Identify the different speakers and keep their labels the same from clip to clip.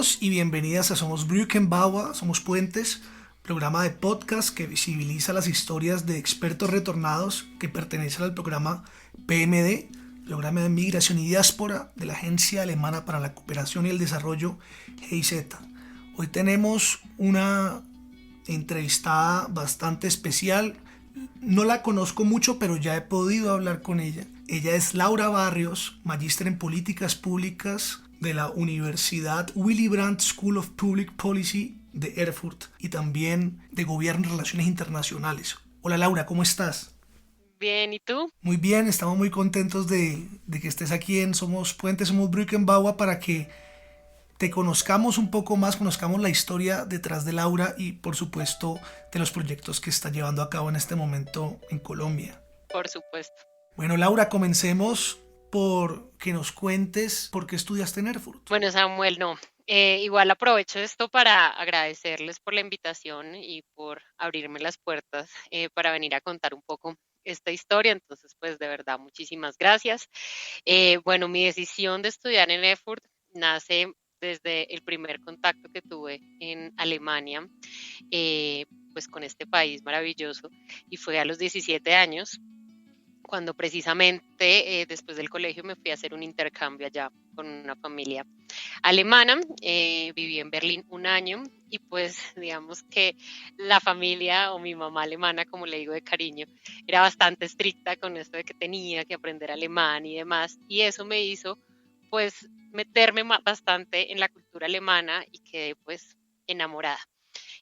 Speaker 1: Bienvenidos y bienvenidas a Somos Brückenbauer, Somos Puentes, programa de podcast que visibiliza las historias de expertos retornados que pertenecen al programa PMD, Programa de Migración y Diáspora de la Agencia Alemana para la Cooperación y el Desarrollo, GIZ. Hoy tenemos una entrevistada bastante especial. No la conozco mucho, pero ya he podido hablar con ella. Ella es Laura Barrios, magíster en Políticas Públicas de la Universidad Willy Brandt School of Public Policy de Erfurt y también de Gobierno y Relaciones Internacionales. Hola Laura, ¿cómo estás?
Speaker 2: Bien, ¿y tú?
Speaker 1: Muy bien, estamos muy contentos de que estés aquí en Somos Puentes, Somos Brückenbauer para que te conozcamos un poco más, conozcamos la historia detrás de Laura y por supuesto de los proyectos que está llevando a cabo en este momento en Colombia.
Speaker 2: Por supuesto.
Speaker 1: Bueno, Laura, comencemos por que nos cuentes por qué estudiaste en Erfurt.
Speaker 2: Bueno, Samuel, no. Igual aprovecho esto para agradecerles por la invitación y por abrirme las puertas para venir a contar un poco esta historia. Entonces, pues de verdad, muchísimas gracias. Bueno, mi decisión de estudiar en Erfurt nace desde el primer contacto que tuve en Alemania, pues con este país maravilloso, y fue a los 17 años, cuando precisamente después del colegio me fui a hacer un intercambio allá con una familia alemana. Viví en Berlín un año y pues digamos que la familia o mi mamá alemana, como le digo de cariño, era bastante estricta con esto de que tenía que aprender alemán y demás, y eso me hizo pues meterme bastante en la cultura alemana y quedé pues enamorada.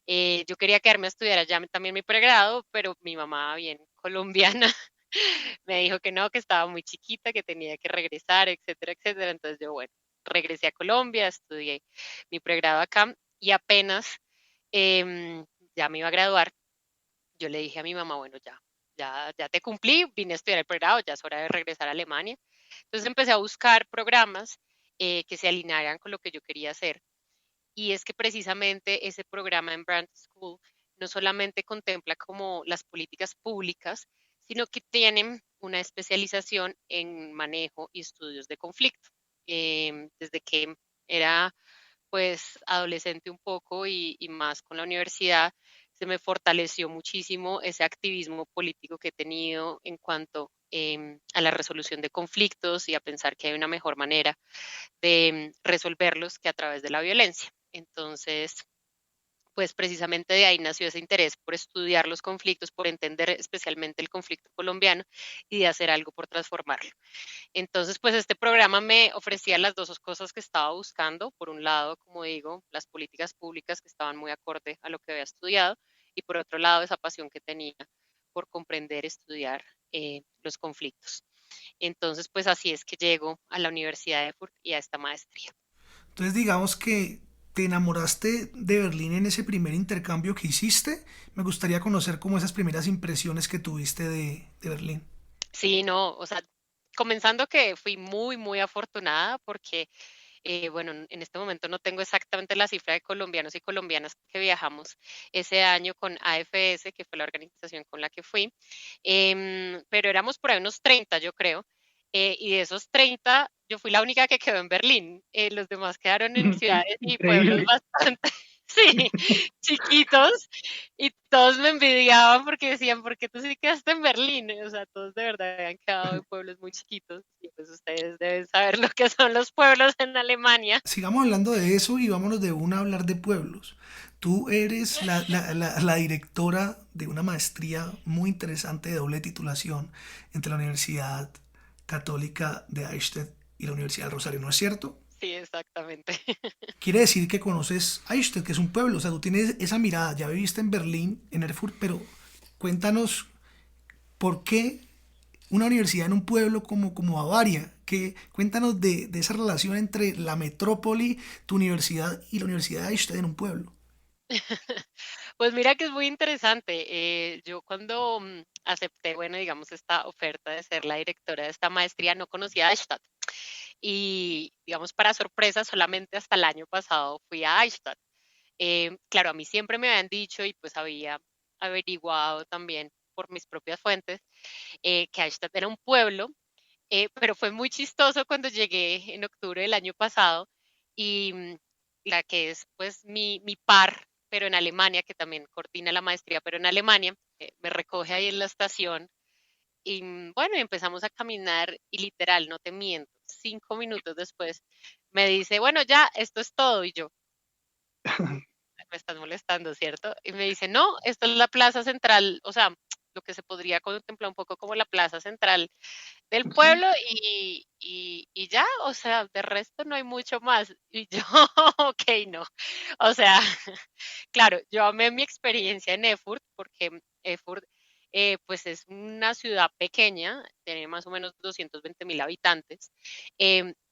Speaker 2: Yo quería quedarme a estudiar allá también mi pregrado, pero mi mamá, bien colombiana, me dijo que no, que estaba muy chiquita, que tenía que regresar, etcétera, etcétera. Entonces yo, bueno, regresé a Colombia, estudié mi pregrado acá y apenas em, ya me iba a graduar, yo le dije a mi mamá, bueno, ya te cumplí, vine a estudiar el pregrado, ya es hora de regresar a Alemania. Entonces empecé a buscar programas que se alinearan con lo que yo quería hacer. Y es que precisamente ese programa en Brand School no solamente contempla como las políticas públicas, sino que tienen una especialización en manejo y estudios de conflicto. Desde que era pues adolescente un poco y más con la universidad, se me fortaleció muchísimo ese activismo político que he tenido en cuanto a la resolución de conflictos y a pensar que hay una mejor manera de resolverlos que a través de la violencia. Entonces, pues precisamente de ahí nació ese interés por estudiar los conflictos, por entender especialmente el conflicto colombiano y de hacer algo por transformarlo. Entonces, pues este programa me ofrecía las dos cosas que estaba buscando. Por un lado, como digo, las políticas públicas que estaban muy acorde a lo que había estudiado y por otro lado, esa pasión que tenía por comprender, estudiar los conflictos. Entonces, pues así es que llego a la Universidad de Furk y a esta maestría.
Speaker 1: Entonces digamos que te enamoraste de Berlín en ese primer intercambio que hiciste. Me gustaría conocer como esas primeras impresiones que tuviste de Berlín.
Speaker 2: Sí, no, o sea, comenzando que fui muy, muy afortunada porque, bueno, en este momento no tengo exactamente la cifra de colombianos y colombianas que viajamos ese año con AFS, que fue la organización con la que fui, pero éramos por ahí unos 30, yo creo, y de esos 30, yo fui la única que quedó en Berlín. Los demás quedaron en ciudades y pueblos
Speaker 1: Increíble.
Speaker 2: bastante, sí, chiquitos, y todos me envidiaban porque decían, ¿por qué tú sí quedaste en Berlín? O sea, todos de verdad habían quedado en pueblos muy chiquitos y pues ustedes deben saber lo que son los pueblos en Alemania.
Speaker 1: Sigamos hablando de eso y vámonos de una a hablar de pueblos. Tú eres la directora de una maestría muy interesante de doble titulación entre la Universidad Católica de Eichstätt y la Universidad del Rosario, ¿no es cierto?
Speaker 2: Sí, exactamente.
Speaker 1: Quiere decir que conoces Eichstätt, que es un pueblo, o sea, tú tienes esa mirada, ya viviste en Berlín, en Erfurt, pero cuéntanos por qué una universidad en un pueblo como Bavaria, cuéntanos de esa relación entre la metrópoli, tu universidad y la Universidad de Eichstätt en un pueblo.
Speaker 2: Pues mira que es muy interesante. Yo cuando acepté, bueno, digamos, esta oferta de ser la directora de esta maestría, no conocía a Eichstätt. Y, digamos, para sorpresa, solamente hasta el año pasado fui a Eichstätt. Claro, a mí siempre me habían dicho y pues había averiguado también por mis propias fuentes que Eichstätt era un pueblo, pero fue muy chistoso cuando llegué en octubre del año pasado y la que es pues mi par, pero en Alemania, que también coordina la maestría, pero en Alemania, me recoge ahí en la estación y bueno, empezamos a caminar y literal, no te miento, 5 minutos después me dice, bueno, ya, esto es todo. Y yo, me estás molestando, ¿cierto? Y me dice, no, esta es la plaza central, o sea, lo que se podría contemplar un poco como la plaza central del
Speaker 1: Sí.
Speaker 2: pueblo y ya, o sea, de resto no hay mucho más. Y yo, ok, no. O sea, claro, yo amé mi experiencia en Erfurt porque Erfurt pues es una ciudad pequeña, tiene más o menos 220.000 habitantes.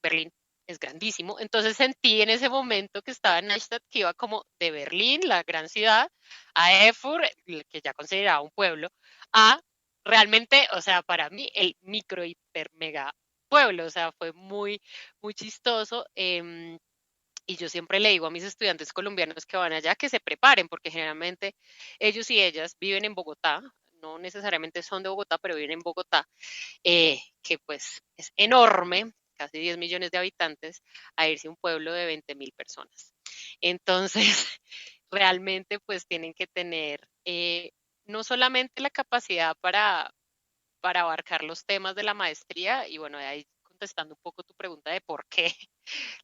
Speaker 2: Berlín es grandísimo, entonces sentí en ese momento que estaba en Neustadt que iba como de Berlín, la gran ciudad, a Erfurt, que ya consideraba un pueblo, a realmente, o sea, para mí el micro, hiper, mega pueblo, o sea, fue muy, muy chistoso. Y yo siempre le digo a mis estudiantes colombianos que van allá que se preparen, porque generalmente ellos y ellas viven en Bogotá, no necesariamente son de Bogotá, pero viven en Bogotá, que pues es enorme, casi 10 millones de habitantes, a irse a un pueblo de 20.000 personas. Entonces, realmente pues tienen que tener no solamente la capacidad para abarcar los temas de la maestría, y bueno, de ahí contestando un poco tu pregunta de por qué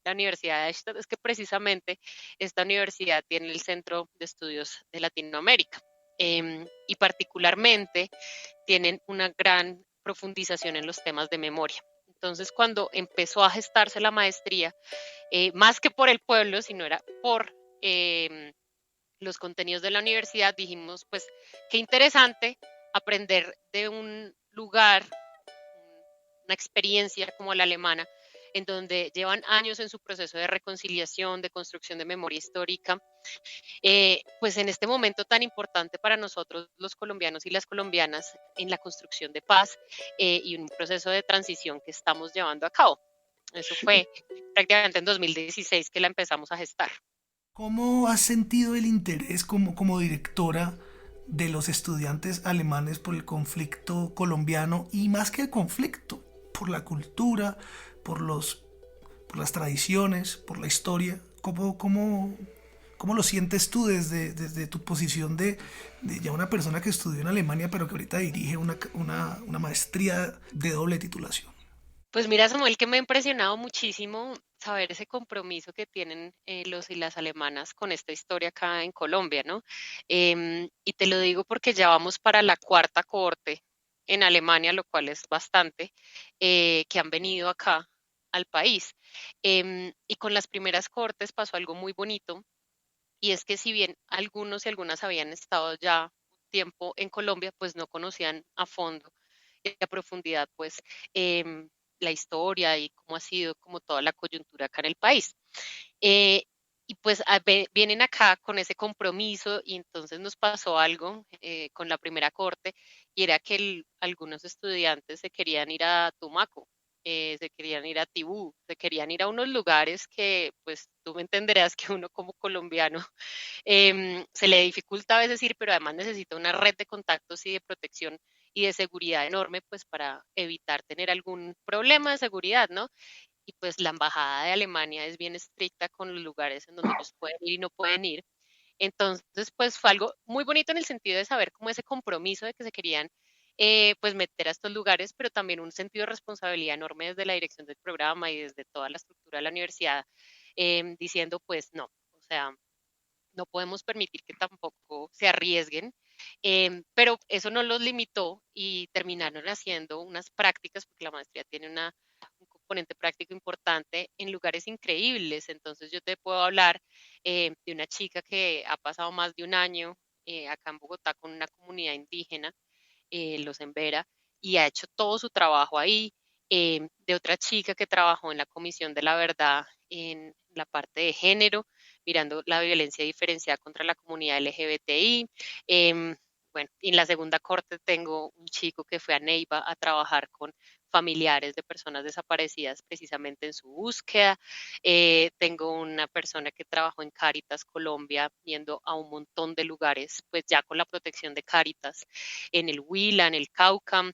Speaker 2: la Universidad de Eichstätt, es que precisamente esta universidad tiene el Centro de Estudios de Latinoamérica y particularmente tienen una gran profundización en los temas de memoria. Entonces, cuando empezó a gestarse la maestría, más que por el pueblo, sino era por los contenidos de la universidad, dijimos, pues, qué interesante aprender de un lugar, una experiencia como la alemana, en donde llevan años en su proceso de reconciliación, de construcción de memoria histórica, pues en este momento tan importante para nosotros los colombianos y las colombianas en la construcción de paz y un proceso de transición que estamos llevando a cabo. Eso fue prácticamente en 2016 que la empezamos a gestar.
Speaker 1: ¿Cómo has sentido el interés como directora de los estudiantes alemanes por el conflicto colombiano y más que el conflicto, por la cultura, por los, por las tradiciones, por la historia? ¿Cómo lo sientes tú desde tu posición de ya una persona que estudió en Alemania pero que ahorita dirige una maestría de doble titulación?
Speaker 2: Pues mira, Samuel, que me ha impresionado muchísimo saber ese compromiso que tienen los y las alemanas con esta historia acá en Colombia, ¿no? Y te lo digo porque ya vamos para la cuarta cohorte en Alemania, lo cual es bastante, que han venido acá al país. Y con las primeras cohortes pasó algo muy bonito, y es que si bien algunos y algunas habían estado ya un tiempo en Colombia, pues no conocían a fondo y a profundidad, pues, em, la historia y cómo ha sido como toda la coyuntura acá en el país. Eh, y pues vienen acá con ese compromiso y entonces nos pasó algo con la primera corte y era que algunos estudiantes se querían ir a Tumaco, se querían ir a Tibú, se querían ir a unos lugares que pues tú me entenderás que uno como colombiano se le dificulta a veces ir, pero además necesita una red de contactos y de protección y de seguridad enorme, pues para evitar tener algún problema de seguridad, ¿no? Y pues la embajada de Alemania es bien estricta con los lugares en donde ellos pueden ir y no pueden ir. Entonces, pues fue algo muy bonito en el sentido de saber cómo ese compromiso de que se querían pues meter a estos lugares, pero también un sentido de responsabilidad enorme desde la dirección del programa y desde toda la estructura de la universidad, diciendo pues no, o sea, no podemos permitir que tampoco se arriesguen, pero eso no los limitó y terminaron haciendo unas prácticas, porque la maestría tiene un componente práctico importante en lugares increíbles. Entonces yo te puedo hablar de una chica que ha pasado más de un año acá en Bogotá con una comunidad indígena, los Embera, y ha hecho todo su trabajo ahí. De otra chica que trabajó en la Comisión de la Verdad en la parte de género, mirando la violencia diferenciada contra la comunidad LGBTI. Bueno, y en la segunda corte tengo un chico que fue a Neiva a trabajar con familiares de personas desaparecidas precisamente en su búsqueda. Tengo una persona que trabajó en Cáritas Colombia, yendo a un montón de lugares, pues ya con la protección de Cáritas, en el Huila, en el Cauca.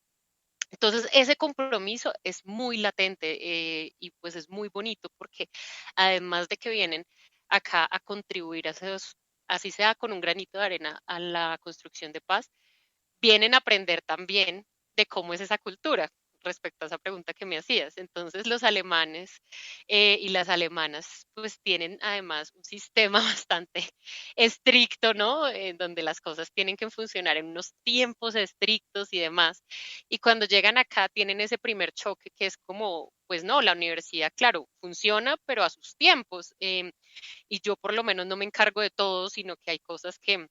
Speaker 2: Entonces, ese compromiso es muy latente y pues es muy bonito porque además de que vienen acá a contribuir a esos, así sea con un granito de arena, a la construcción de paz, vienen a aprender también de cómo es esa cultura respecto a esa pregunta que me hacías. Entonces, los alemanes y las alemanas pues tienen además un sistema bastante estricto, ¿no? En donde las cosas tienen que funcionar en unos tiempos estrictos y demás. Y cuando llegan acá tienen ese primer choque que es como, pues no, la universidad, claro, funciona, pero a sus tiempos. Y yo por lo menos no me encargo de todo, sino que hay cosas que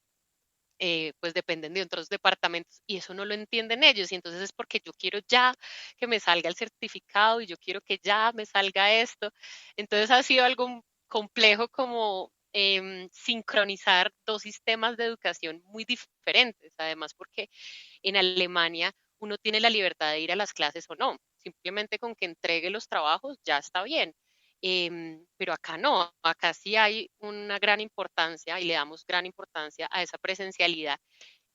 Speaker 2: pues dependen de otros departamentos y eso no lo entienden ellos y entonces es porque yo quiero ya que me salga el certificado y yo quiero que ya me salga esto. Entonces ha sido algo complejo como sincronizar dos sistemas de educación muy diferentes, además porque en Alemania uno tiene la libertad de ir a las clases o no, simplemente con que entregue los trabajos ya está bien. Pero acá no, acá sí hay una gran importancia y le damos gran importancia a esa presencialidad.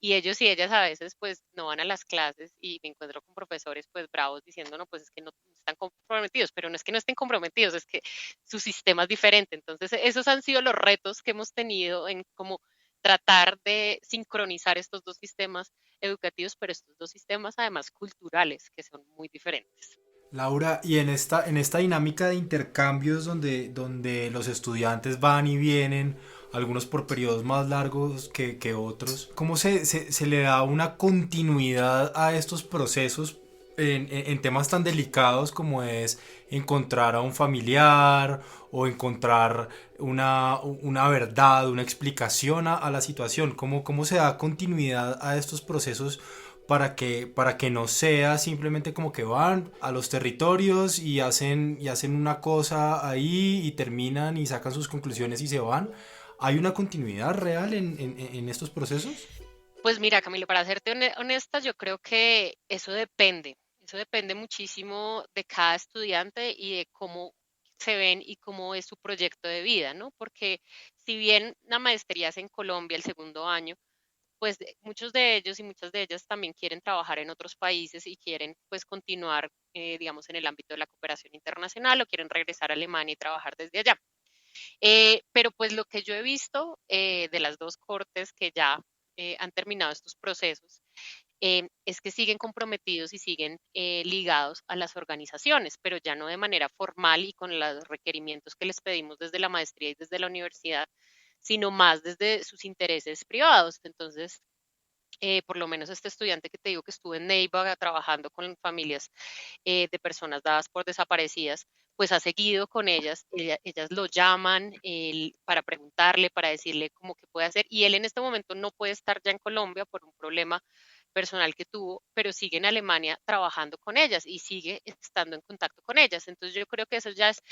Speaker 2: Y ellos y ellas a veces pues no van a las clases y me encuentro con profesores pues bravos diciendo, no, pues es que no están comprometidos, pero no es que no estén comprometidos, es que su sistema es diferente. Entonces, esos han sido los retos que hemos tenido en cómo tratar de sincronizar estos dos sistemas educativos, pero estos dos sistemas además culturales que son muy diferentes.
Speaker 3: Laura, y en esta dinámica de intercambios donde los estudiantes van y vienen, algunos por periodos más largos que otros, ¿cómo se le da una continuidad a estos procesos en temas tan delicados como es encontrar a un familiar o encontrar una verdad, una explicación a la situación? ¿Cómo se da continuidad a estos procesos para que no sea simplemente como que van a los territorios y hacen una cosa ahí y terminan y sacan sus conclusiones y se van? ¿Hay una continuidad real en estos procesos?
Speaker 2: Pues mira, Camilo, para serte honesta, yo creo que eso depende muchísimo de cada estudiante y de cómo se ven y cómo es su proyecto de vida, ¿no? Porque si bien la maestría es en Colombia el segundo año, pues muchos de ellos y muchas de ellas también quieren trabajar en otros países y quieren pues continuar, digamos, en el ámbito de la cooperación internacional o quieren regresar a Alemania y trabajar desde allá. Pero pues lo que yo he visto de las dos cortes que ya han terminado estos procesos es que siguen comprometidos y siguen ligados a las organizaciones, pero ya no de manera formal y con los requerimientos que les pedimos desde la maestría y desde la universidad, sino más desde sus intereses privados. Entonces, por lo menos este estudiante que te digo que estuvo en Neiva trabajando con familias de personas dadas por desaparecidas, pues ha seguido con ellas, ellas lo llaman para preguntarle, para decirle cómo que puede hacer, y él en este momento no puede estar ya en Colombia por un problema personal que tuvo, pero sigue en Alemania trabajando con ellas y sigue estando en contacto con ellas. Entonces yo creo que eso ya es,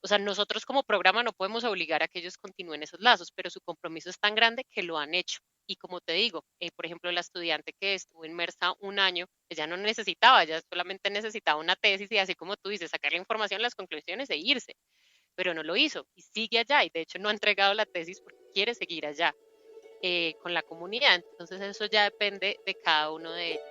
Speaker 2: o sea, nosotros como programa no podemos obligar a que ellos continúen esos lazos, pero su compromiso es tan grande que lo han hecho. Y como te digo, por ejemplo, la estudiante que estuvo inmersa un año, ella no necesitaba, ella solamente necesitaba una tesis y así como tú dices, sacar la información, las conclusiones e irse, pero no lo hizo y sigue allá y de hecho no ha entregado la tesis porque quiere seguir allá con la comunidad. Entonces eso ya depende de cada uno de ellos.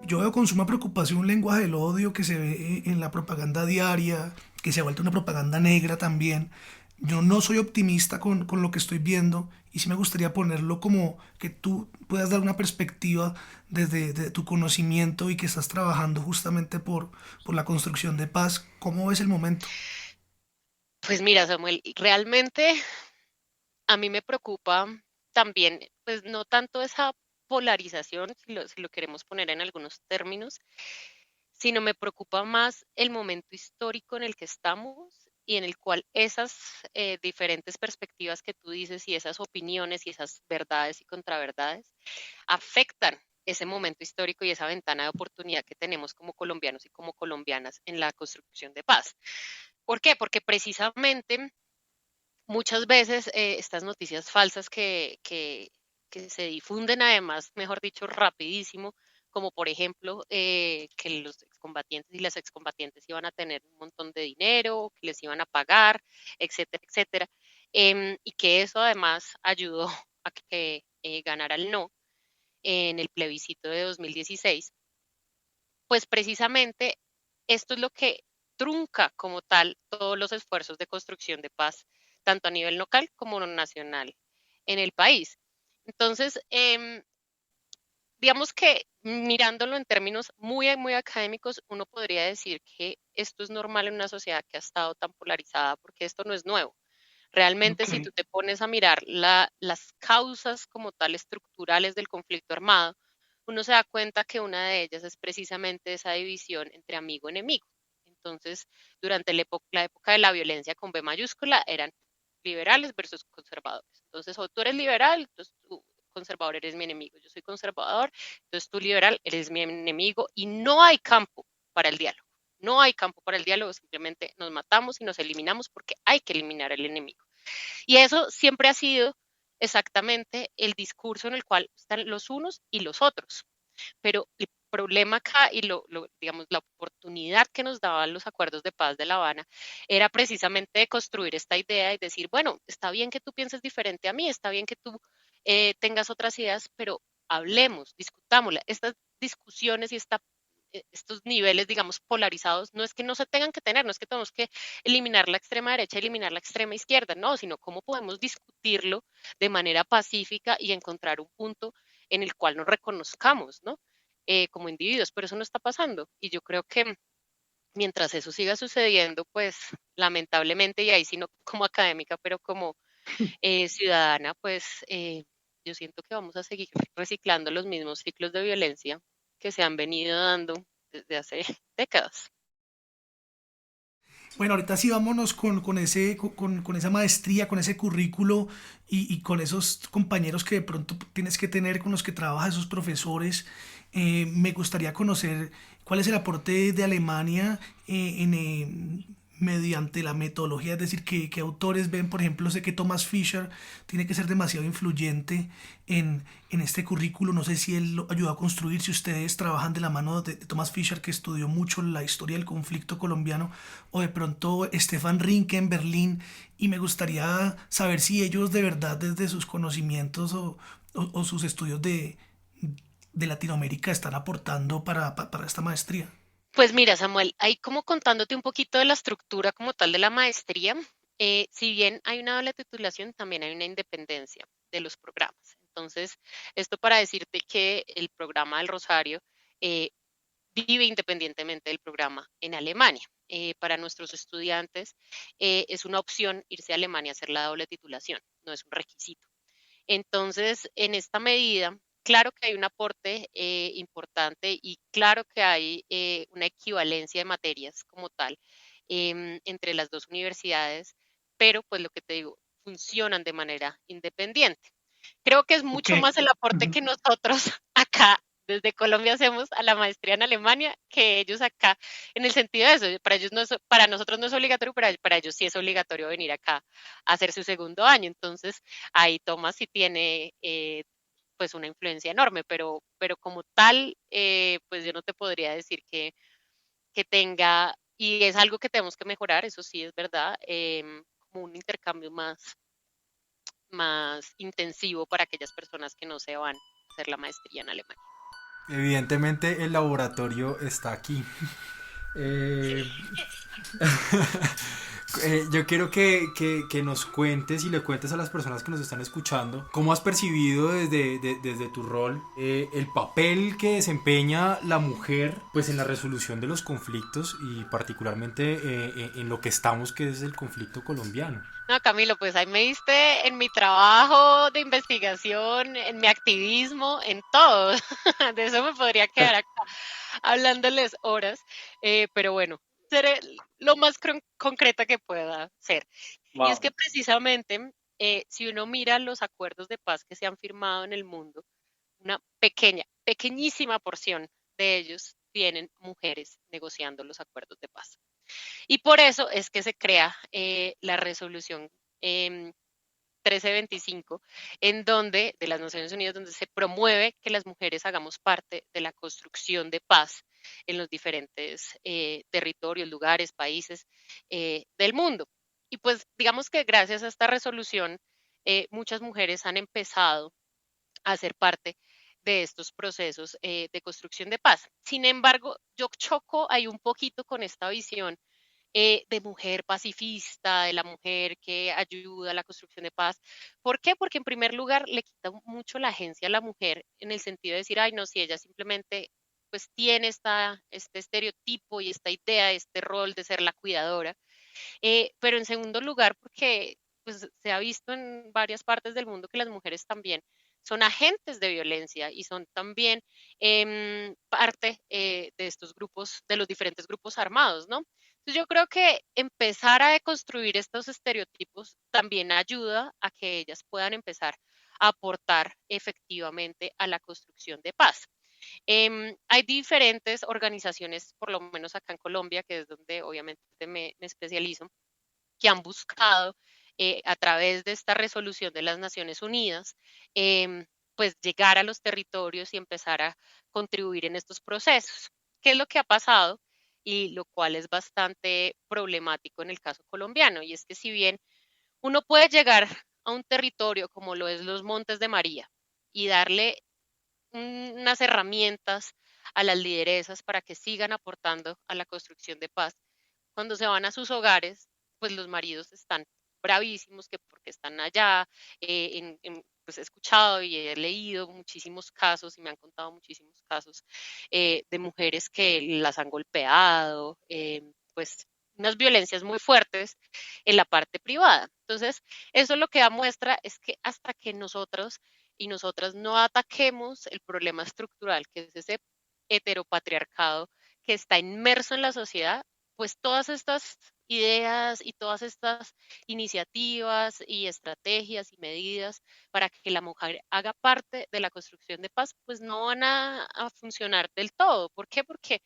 Speaker 1: Yo veo con suma preocupación un lenguaje del odio que se ve en la propaganda diaria, que se ha vuelto una propaganda negra también. Yo no soy optimista con lo que estoy viendo y sí me gustaría ponerlo como que tú puedas dar una perspectiva desde tu conocimiento y que estás trabajando justamente por la construcción de paz. ¿Cómo ves el momento?
Speaker 2: Pues mira, Samuel, realmente a mí me preocupa también, pues no tanto esa polarización, si lo queremos poner en algunos términos, sino me preocupa más el momento histórico en el que estamos y en el cual esas diferentes perspectivas que tú dices y esas opiniones y esas verdades y contraverdades afectan ese momento histórico y esa ventana de oportunidad que tenemos como colombianos y como colombianas en la construcción de paz. ¿Por qué? Porque precisamente muchas veces estas noticias falsas que se difunden además, mejor dicho, rapidísimo, como por ejemplo que los excombatientes y las excombatientes iban a tener un montón de dinero, que les iban a pagar, etcétera, etcétera, y que eso además ayudó a que ganara el no en el plebiscito de 2016, pues precisamente esto es lo que trunca como tal todos los esfuerzos de construcción de paz, tanto a nivel local como nacional en el país. Entonces, digamos que mirándolo en términos muy académicos, uno podría decir que esto es normal en una sociedad que ha estado tan polarizada, porque esto no es nuevo. Realmente,
Speaker 1: Ok,
Speaker 2: si tú te pones a mirar las causas como tal estructurales del conflicto armado, uno se da cuenta que una de ellas es precisamente esa división entre amigo-enemigo. Entonces, durante la época de la violencia con B mayúscula, eran liberales versus conservadores. Entonces, o tú eres liberal, entonces tú conservador eres mi enemigo. Yo soy conservador, entonces tú liberal eres mi enemigo y no hay campo para el diálogo. No hay campo para el diálogo, simplemente nos matamos y nos eliminamos porque hay que eliminar al enemigo. Y eso siempre ha sido exactamente el discurso en el cual están los unos y los otros. Pero el problema acá y digamos, la oportunidad que nos daban los acuerdos de paz de La Habana era precisamente de construir esta idea y decir, bueno, está bien que tú pienses diferente a mí, está bien que tú tengas otras ideas, pero hablemos, discutámosla. Estas discusiones y estos niveles, digamos, polarizados, no es que no se tengan que tener, no es que tenemos que eliminar la extrema derecha, eliminar la extrema izquierda, no, sino cómo podemos discutirlo de manera pacífica y encontrar un punto en el cual nos reconozcamos, ¿no? Como individuos, pero eso no está pasando. Y yo creo que mientras eso siga sucediendo, pues lamentablemente, y ahí sí no como académica, pero como ciudadana, pues yo siento que vamos a seguir reciclando los mismos ciclos de violencia que se han venido dando desde hace décadas.
Speaker 1: bueno, ahorita sí vámonos con esa maestría, con ese currículo y con esos compañeros que de pronto tienes que tener, con los que trabajas, esos profesores. Me gustaría conocer cuál es el aporte de Alemania mediante la metodología, es decir, que autores ven, por ejemplo, sé que Thomas Fisher tiene que ser demasiado influyente en este currículo, no sé si él lo ayudó a construir, si ustedes trabajan de la mano de Thomas Fisher, que estudió mucho la historia del conflicto colombiano, o de pronto Stefan Rinke en Berlín, y me gustaría saber si ellos de verdad desde sus conocimientos o sus estudios de Latinoamérica están aportando para esta maestría.
Speaker 2: Pues mira, Samuel, ahí como contándote un poquito de la estructura como tal de la maestría, si bien hay una doble titulación, también hay una independencia de los programas. Entonces, esto para decirte que el programa del Rosario eh, vive independientemente del programa en Alemania. Para nuestros estudiantes es una opción irse a Alemania a hacer la doble titulación, no es un requisito. Entonces, en esta medida, claro que hay un aporte importante y claro que hay una equivalencia de materias como tal entre las dos universidades, pero pues lo que te digo, funcionan de manera independiente. Creo que es
Speaker 1: Ok.
Speaker 2: mucho más el aporte
Speaker 1: Ujú.
Speaker 2: que nosotros acá desde Colombia hacemos a la maestría en Alemania que ellos acá, en el sentido de eso, para ellos no es, para nosotros no es obligatorio, pero para ellos sí es obligatorio venir acá a hacer su segundo año. Entonces, ahí Thomas sí tiene pues una influencia enorme, pero como tal, pues yo no te podría decir que tenga, y es algo que tenemos que mejorar, eso sí es verdad, como un intercambio más intensivo para aquellas personas que no se van a hacer la maestría en Alemania.
Speaker 3: Evidentemente el laboratorio está aquí. Eh, yo quiero que nos cuentes y le cuentes a las personas que nos están escuchando cómo has percibido desde tu rol el papel que desempeña la mujer pues en la resolución de los conflictos y particularmente en lo que estamos que es el conflicto colombiano.
Speaker 2: No, Camilo, pues ahí me diste en mi trabajo de investigación, en mi activismo, en todo. De eso me podría quedar acá hablándoles horas, pero bueno, seré lo más concreta que pueda ser. Y es que
Speaker 4: Wow.
Speaker 2: precisamente, si uno mira los acuerdos de paz que se han firmado en el mundo, una pequeñísima porción de ellos tienen mujeres negociando los acuerdos de paz. Y por eso es que se crea la resolución 1325, en donde, de las Naciones Unidas, donde se promueve que las mujeres hagamos parte de la construcción de paz en los diferentes territorios, lugares, países del mundo. Y pues digamos que gracias a esta resolución, muchas mujeres han empezado a ser parte de estos procesos de construcción de paz. Sin embargo, yo choco ahí un poquito con esta visión de mujer pacifista, de la mujer que ayuda a la construcción de paz. ¿Por qué? Porque en primer lugar le quita mucho la agencia a la mujer en el sentido de decir, ay, no, si ella simplemente pues tiene este estereotipo y esta idea, este rol de ser la cuidadora. Pero en segundo lugar, porque pues, se ha visto en varias partes del mundo que las mujeres también son agentes de violencia y son también parte de estos grupos, de los diferentes grupos armados, ¿no? Entonces yo creo que empezar a deconstruir estos estereotipos también ayuda a que ellas puedan empezar a aportar efectivamente a la construcción de paz. Hay diferentes organizaciones, por lo menos acá en Colombia, que es donde obviamente me especializo, que han buscado a través de esta resolución de las Naciones Unidas, pues llegar a los territorios y empezar a contribuir en estos procesos. ¿Qué es lo que ha pasado? Y lo cual es bastante problemático en el caso colombiano, y es que si bien uno puede llegar a un territorio como lo es los Montes de María y darle unas herramientas a las lideresas para que sigan aportando a la construcción de paz. Cuando se van a sus hogares, pues los maridos están bravísimos que porque están allá. Pues he escuchado y he leído muchísimos casos y me han contado muchísimos casos de mujeres que las han golpeado, pues unas violencias muy fuertes en la parte privada. Entonces, eso lo que da muestra es que hasta que nosotros y nosotras no ataquemos el problema estructural, que es ese heteropatriarcado que está inmerso en la sociedad, pues todas estas ideas y todas estas iniciativas y estrategias y medidas para que la mujer haga parte de la construcción de paz, pues no van a funcionar del todo. ¿Por qué? Porque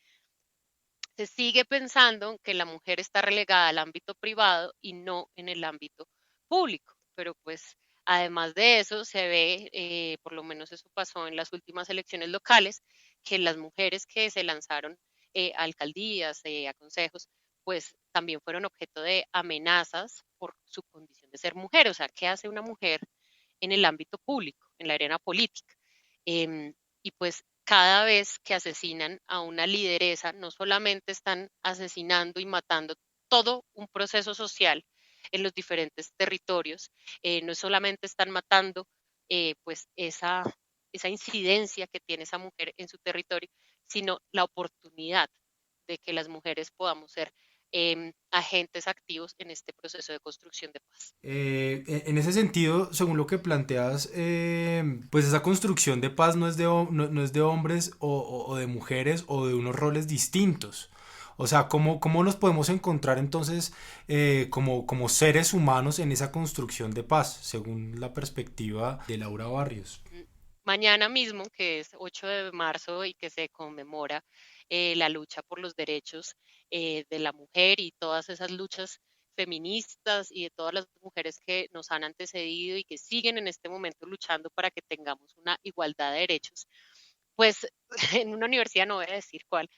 Speaker 2: se sigue pensando que la mujer está relegada al ámbito privado y no en el ámbito público. Pero pues además de eso se ve, por lo menos eso pasó en las últimas elecciones locales, que las mujeres que se lanzaron a alcaldías, a consejos, pues también fueron objeto de amenazas por su condición de ser mujer. O sea, ¿qué hace una mujer en el ámbito público, en la arena política? Y pues cada vez que asesinan a una lideresa, no solamente están asesinando y matando todo un proceso social en los diferentes territorios, no solamente están matando pues esa incidencia que tiene esa mujer en su territorio, sino la oportunidad de que las mujeres podamos ser agentes activos en este proceso de construcción de paz.
Speaker 3: En ese sentido, según lo que planteas, pues esa construcción de paz no es no es de hombres o de mujeres o de unos roles distintos. O sea, ¿cómo nos podemos encontrar entonces como seres humanos en esa construcción de paz, según la perspectiva de Laura Barrios?
Speaker 2: Mañana mismo, que es 8 de marzo y que se conmemora la lucha por los derechos de la mujer y todas esas luchas feministas y de todas las mujeres que nos han antecedido y que siguen en este momento luchando para que tengamos una igualdad de derechos, pues en una universidad, no voy a decir cuál,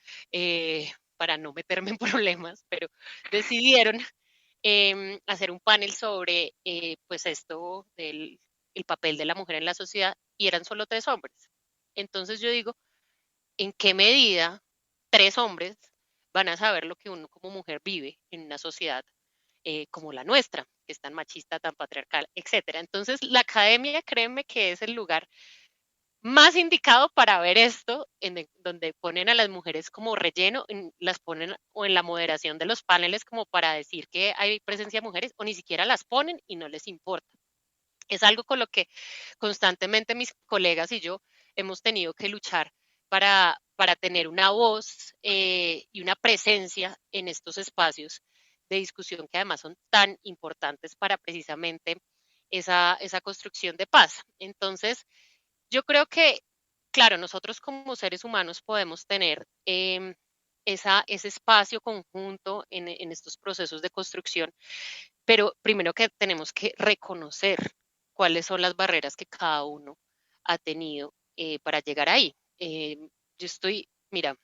Speaker 2: para no meterme en problemas, pero decidieron hacer un panel sobre pues esto del el papel de la mujer en la sociedad y eran solo 3 hombres. Entonces yo digo, ¿en qué medida 3 hombres van a saber lo que uno como mujer vive en una sociedad como la nuestra, que es tan machista, tan patriarcal, etcétera? Entonces la academia, créeme que es el lugar más indicado para ver esto, donde ponen a las mujeres como relleno, las ponen o en la moderación de los paneles como para decir que hay presencia de mujeres, o ni siquiera las ponen y no les importa. Es algo con lo que constantemente mis colegas y yo hemos tenido que luchar para tener una voz y una presencia en estos espacios de discusión que además son tan importantes para precisamente esa construcción de paz. Entonces, yo creo que, claro, nosotros como seres humanos podemos tener ese espacio conjunto en estos procesos de construcción, pero primero que tenemos que reconocer cuáles son las barreras que cada uno ha tenido para llegar ahí. Yo estoy, mira,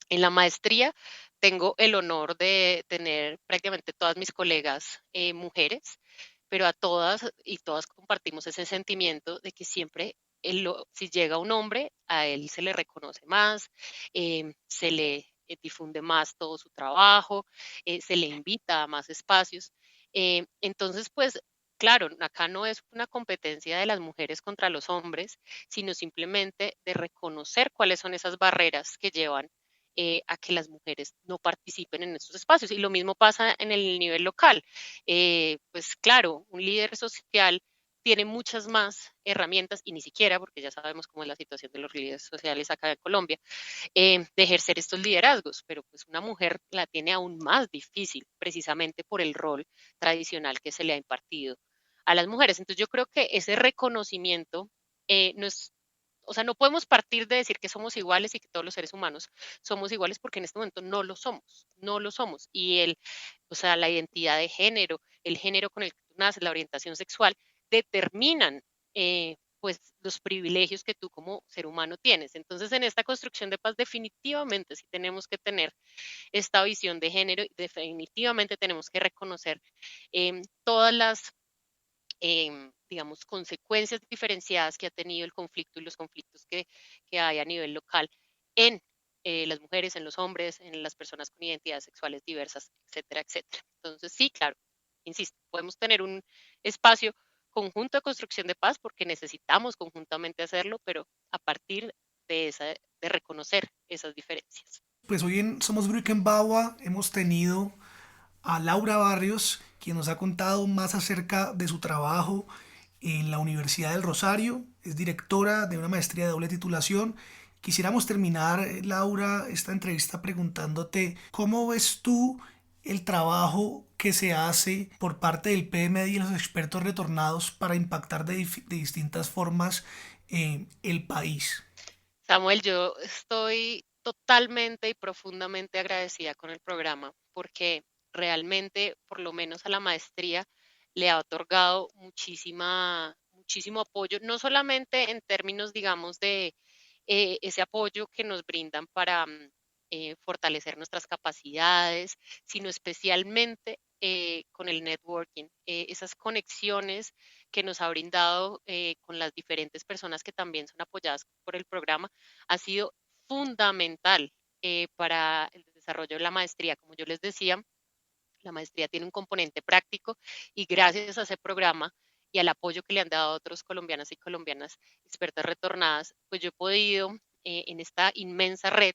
Speaker 2: en la maestría tengo el honor de tener prácticamente todas mis colegas mujeres, pero a todas y todas compartimos ese sentimiento de que siempre si llega un hombre, a él se le reconoce más, se le difunde más todo su trabajo, se le invita a más espacios. Entonces, pues claro, acá no es una competencia de las mujeres contra los hombres, sino simplemente de reconocer cuáles son esas barreras que llevan a que las mujeres no participen en estos espacios. Y lo mismo pasa en el nivel local. Pues claro, un líder social tiene muchas más herramientas y ni siquiera, porque ya sabemos cómo es la situación de los líderes sociales acá en Colombia, de ejercer estos liderazgos, pero pues una mujer la tiene aún más difícil precisamente por el rol tradicional que se le ha impartido a las mujeres. Entonces yo creo que ese reconocimiento no es, o sea, no podemos partir de decir que somos iguales y que todos los seres humanos somos iguales porque en este momento no lo somos, no lo somos. Y o sea, la identidad de género, el género con el que tú naces, la orientación sexual, determinan pues los privilegios que tú como ser humano tienes. Entonces, en esta construcción de paz definitivamente sí tenemos que tener esta visión de género y definitivamente tenemos que reconocer todas las digamos, consecuencias diferenciadas que ha tenido el conflicto y los conflictos que hay a nivel local en las mujeres, en los hombres, en las personas con identidades sexuales diversas, etcétera, etcétera. Entonces, sí, claro, insisto, podemos tener un espacio conjunto de construcción de paz porque necesitamos conjuntamente hacerlo, pero a partir de reconocer esas diferencias.
Speaker 1: Pues hoy en Somos Brückenbauer hemos tenido a Laura Barrios, quien nos ha contado más acerca de su trabajo en la Universidad del Rosario. Es directora de una maestría de doble titulación. Quisiéramos terminar, Laura, esta entrevista preguntándote cómo ves tú el trabajo que se hace por parte del PMD y los expertos retornados para impactar de distintas formas el país.
Speaker 2: Samuel, yo estoy totalmente y profundamente agradecida con el programa porque realmente, por lo menos a la maestría, le ha otorgado muchísimo apoyo, no solamente en términos, digamos, de ese apoyo que nos brindan para fortalecer nuestras capacidades, sino especialmente con el networking, esas conexiones que nos ha brindado con las diferentes personas que también son apoyadas por el programa ha sido fundamental para el desarrollo de la maestría. Como yo les decía, la maestría tiene un componente práctico y gracias a ese programa y al apoyo que le han dado a otros colombianas y colombianas expertas retornadas, pues yo he podido en esta inmensa red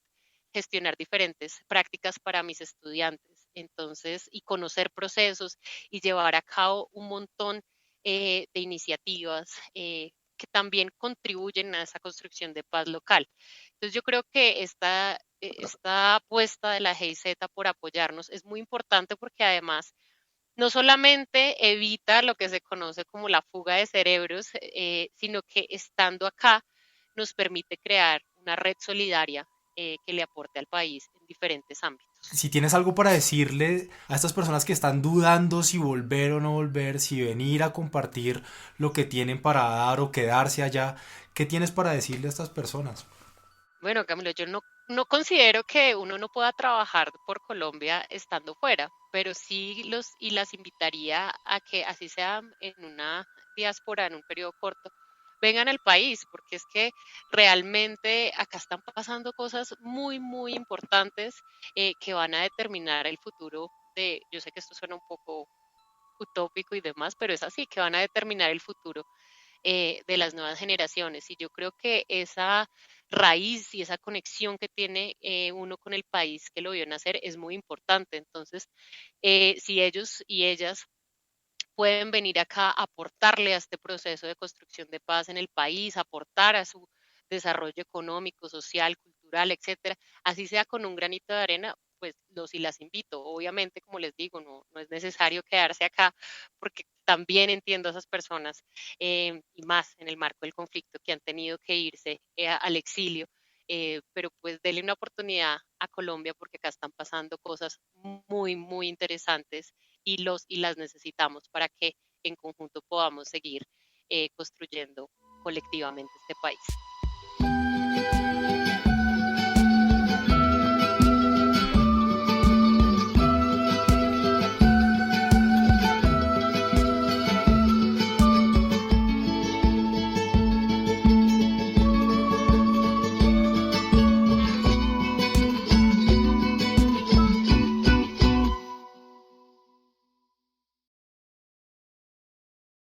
Speaker 2: gestionar diferentes prácticas para mis estudiantes. Entonces, y conocer procesos y llevar a cabo un montón de iniciativas que también contribuyen a esa construcción de paz local. Entonces, yo creo que esta apuesta de la GIZ por apoyarnos es muy importante porque además no solamente evita lo que se conoce como la fuga de cerebros, sino que estando acá nos permite crear una red solidaria que le aporte al país en diferentes ámbitos.
Speaker 3: Si tienes algo para decirle a estas personas que están dudando si volver o no volver, si venir a compartir lo que tienen para dar o quedarse allá, ¿qué tienes para decirle a estas personas?
Speaker 2: Bueno, Camilo, yo no considero que uno no pueda trabajar por Colombia estando fuera, pero sí los y las invitaría a que así sea en una diáspora en un periodo corto, vengan al país, porque es que realmente acá están pasando cosas muy importantes que van a determinar el futuro yo sé que esto suena un poco utópico y demás, pero es así, que van a determinar el futuro de las nuevas generaciones. Y yo creo que esa raíz y esa conexión que tiene uno con el país que lo vio nacer es muy importante. Entonces, si ellos y ellas pueden venir acá a aportarle a este proceso de construcción de paz en el país, aportar a su desarrollo económico, social, cultural, etcétera, así sea con un granito de arena, pues los y las invito. Obviamente, como les digo, no es necesario quedarse acá porque también entiendo a esas personas y más en el marco del conflicto que han tenido que irse al exilio. Pero pues denle una oportunidad a Colombia porque acá están pasando cosas muy interesantes y las necesitamos para que en conjunto podamos seguir construyendo colectivamente este país.